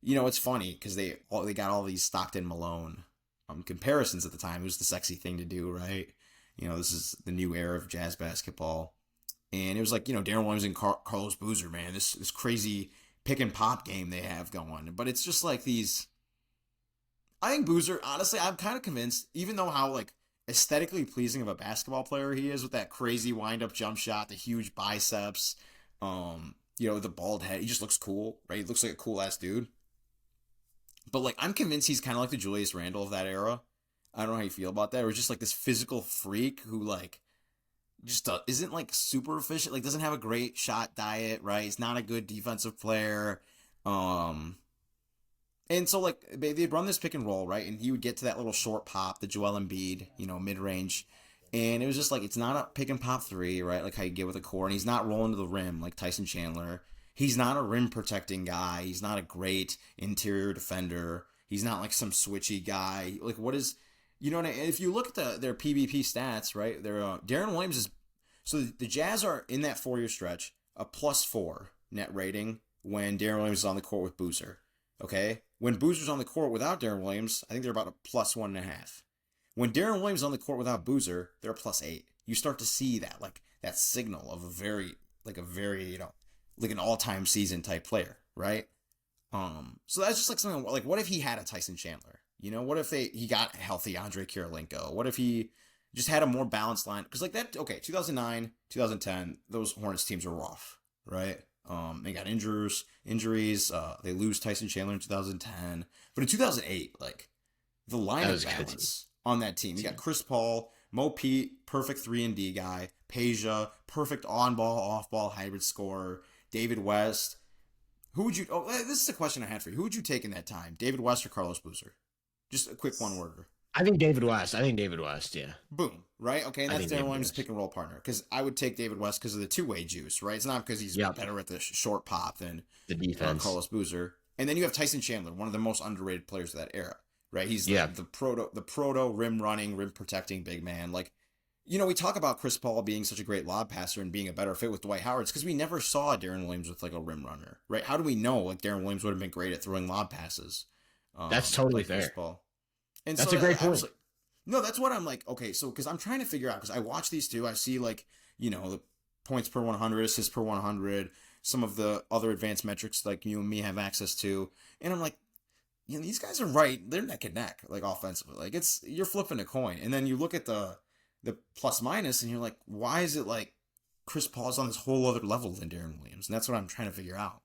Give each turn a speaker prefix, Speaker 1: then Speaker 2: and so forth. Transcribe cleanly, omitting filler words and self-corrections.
Speaker 1: it's funny because they got all these Stockton Malone comparisons at the time. It was the sexy thing to do, right? This is the new era of Jazz basketball, and it was like Deron Williams and Carlos Boozer, man, this crazy pick and pop game they have going. But it's just like these. I think Boozer, honestly, I'm kind of convinced, even though how like aesthetically pleasing of a basketball player he is with that crazy wind up jump shot, the huge biceps, the bald head, he just looks cool, right? He looks like a cool ass dude. But like, I'm convinced he's kind of like the Julius Randle of that era. I don't know how you feel about that. Or just like this physical freak who like just isn't like super efficient, like doesn't have a great shot diet, right? He's not a good defensive player. Um, and so like they'd run this pick and roll, right? And he would get to that little short pop, the Joel Embiid, mid range. And it was just like it's not a pick and pop three, right? Like how you get with a core, and he's not rolling to the rim like Tyson Chandler. He's not a rim protecting guy. He's not a great interior defender. He's not like some switchy guy. Like what is, if you look at their PvP stats, right? Their Deron Williams is so the Jazz are in that 4 year stretch a +4 net rating when Deron Williams is on the court with Boozer. Okay, when Boozer's on the court without Deron Williams, I think they're about a +1.5. When Deron Williams is on the court without Boozer, they're a +8. You start to see that like that signal of a very like an all-time season type player, right? So that's just like something like, what if he had a Tyson Chandler? What if he got healthy Andre Kirilenko? What if he just had a more balanced line? Because like that, okay, 2009, 2010, those Hornets teams are rough, right? They got injuries. They lose Tyson Chandler in 2010, but in 2008, like the line of balance on that team, you got Chris Paul, Mo Pete, perfect 3-and-D guy, Peja, perfect on-ball, off-ball hybrid scorer, David West. Who would you? Oh, this is a question I had for you. Who would you take in that time, David West or Carlos Boozer? Just a quick one-worder.
Speaker 2: I think David West. Yeah.
Speaker 1: Boom. Right? Okay, and
Speaker 2: I
Speaker 1: that's
Speaker 2: think
Speaker 1: Deron Williams' pick and roll partner. Because I would take David West because of the two-way juice, right? It's not because he's better at the short pop than
Speaker 2: the defense.
Speaker 1: Carlos Boozer. And then you have Tyson Chandler, one of the most underrated players of that era, right? He's the proto rim running, rim protecting big man. Like, we talk about Chris Paul being such a great lob passer and being a better fit with Dwight Howard because we never saw Deron Williams with like a rim runner, right? How do we know like Deron Williams would have been great at throwing lob passes?
Speaker 2: That's totally
Speaker 1: like
Speaker 2: fair.
Speaker 1: Chris Paul. And
Speaker 2: that's
Speaker 1: so
Speaker 2: a great point.
Speaker 1: Like, no, that's what I'm like. Okay, so because I'm trying to figure out because I watch these two, I see like the points per 100, assists per 100, some of the other advanced metrics like you and me have access to, and I'm like, these guys are right. They're neck and neck, like offensively. Like you're flipping a coin, and then you look at the plus minus, and you're like, why is it like Chris Paul's on this whole other level than Deron Williams? And that's what I'm trying to figure out.